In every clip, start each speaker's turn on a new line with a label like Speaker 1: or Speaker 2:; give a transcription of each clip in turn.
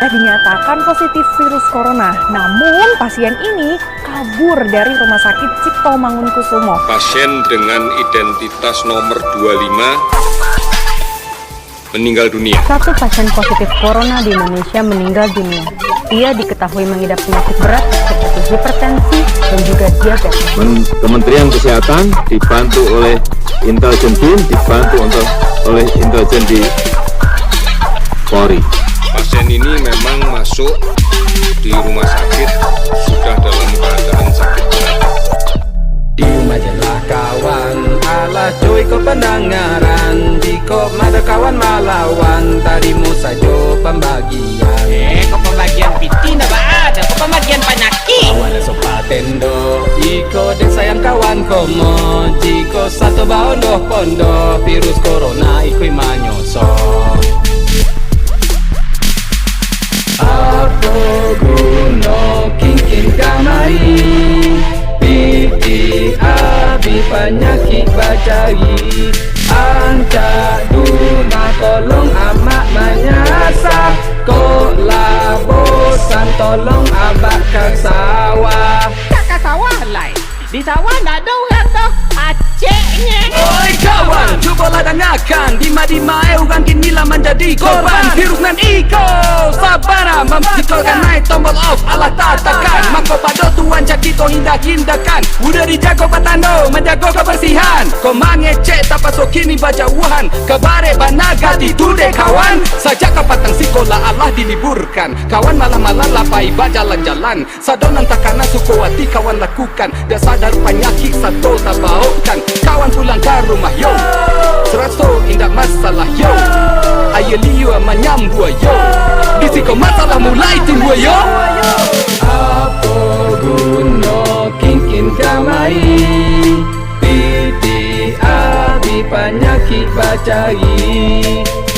Speaker 1: dinyatakan positif virus corona. Namun pasien ini kabur dari Rumah Sakit Cipto Mangunkusumo.
Speaker 2: Pasien dengan identitas nomor 25 meninggal dunia.
Speaker 3: Satu pasien positif corona di Indonesia meninggal dunia. Ia diketahui mengidap penyakit berat seperti hipertensi dan juga diabetes.
Speaker 4: Kementerian Kesehatan dibantu oleh intelijen BIN, dibantu oleh intelijen di Polri.
Speaker 2: Pasien ini memang masuk di rumah sakit sudah dalam keadaan sakit berat.
Speaker 5: Di majalah kawan, alah cuy kau pendengaran. Di kok ada kawan malawan, tadimu saja pembagian.
Speaker 6: Kau pembagian pitina ba ada, kau pembagian panaki.
Speaker 5: Kawan sopatendo, iko dek sayang kawan komo. Jiko satu baondo pondo, virus corona ikui manyoso. Apa guno kingkin kamari, piti abi penyakit bacai. Anca duma tolong amak menyasar, kola bosan tolong abak ke sawah.
Speaker 6: Ke sawah lain. Di sawah nggak ada orang tuh acehnya.
Speaker 5: Oi kawan, cobalah dengarkan. Dima-dima eugan kinilah menjadi korban virus nan iko. Sabara memcikolkan naik tombol off alah tatakan. Mako pada tuan cakito hindak-hindakan. Udah dijago patando, menjago kebersihan. Kau mangecek tak pasok kini bajauhan. Kabare banagati tude kawan. Sajak kapatang sekolah Allah diliburkan. Kawan malam-malam lapai jalan-jalan. Sadonan takana sukowati kawan lakukan. Dasar dari penyakit satu tak baukan. Kawan pulang ke rumah yo, seraso indah masalah yo. Ayo liu menyambua yo, disiko masalah mulai timbul yo. Apa guno kingkin kamai, piti abi penyakit bacai.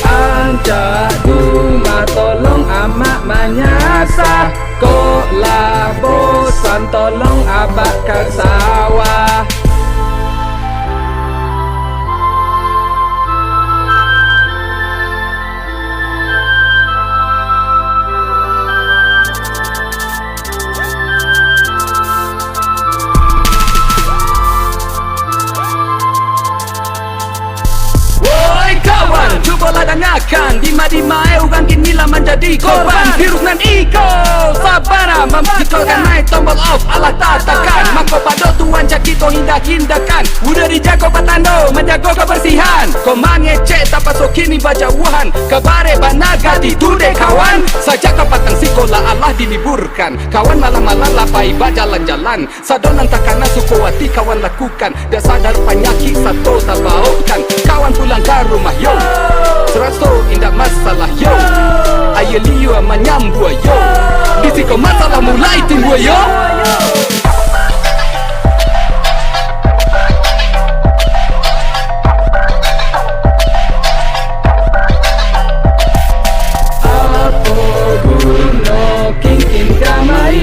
Speaker 5: Anca duma tolong amak menyasar, kola bosan tolong abak ke sawah. Cobalah dengarkan, dima-dima eugan kinilah menjadi korban virus nan iko. Sabara memcikolkan naik tombol off alah tatakan. Mako pada tuan cakito hindak-hindakan. Udah dijago patando, menjago kebersihan. Kau mangecek tak pasok kini bajauhan. Kabare banagati tude kawan. Sajak kapatang sekolah Allah diliburkan. Kawan malam-malam lapai jalan-jalan. Sadonan takana sukowati kawan lakukan. Dasar dari penyakit satu tak baukan. Kawan pulang ke rumah yo, seraso indah masalah yo. Ayo liu menyambua yo, disiko masalah mulai timbul yo. Apa guno kingkin kamai,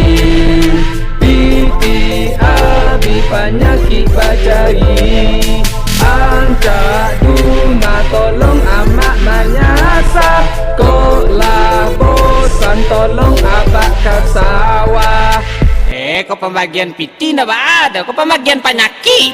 Speaker 5: piti abi penyakit bacai. Anca duma tolong amak menyasar, kola bosan tolong abak ke sawah.
Speaker 6: Kau pembagian pitina ba ada, kau pembagian panaki.